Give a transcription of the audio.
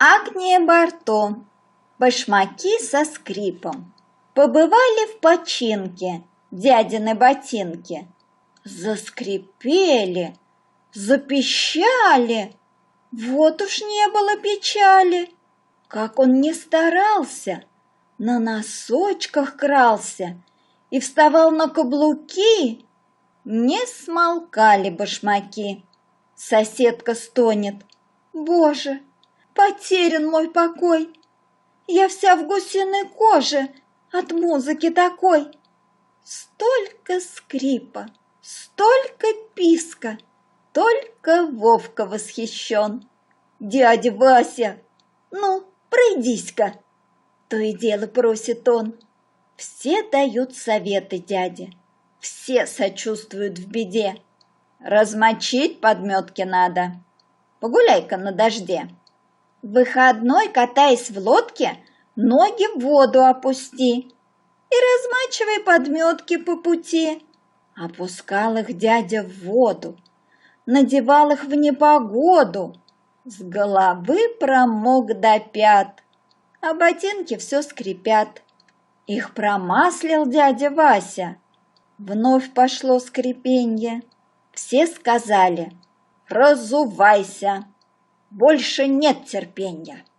Агния Барто. Башмаки со скрипом. Побывали в починке дядины ботинки. Заскрипели, запищали. Вот уж не было печали. Как он не старался, на носочках крался и вставал на каблуки, не смолкали башмаки. Соседка стонет: «Боже, потерян мой покой! Я вся в гусиной коже от музыки такой!» Столько скрипа, столько писка, только Вовка восхищен. «Дядя Вася, ну, пройдись-ка!» То и дело просит он. Все дают советы дяде, все сочувствуют в беде. Размочить подметки надо, погуляй-ка на дожде. В выходной, катаясь в лодке, ноги в воду опусти и размачивай подметки по пути. Опускал их дядя в воду, надевал их в непогоду, с головы промок до пят, а ботинки все скрипят. Их промаслил дядя Вася. Вновь пошло скрипенье. Все сказали: «Разувайся, больше нет терпенья».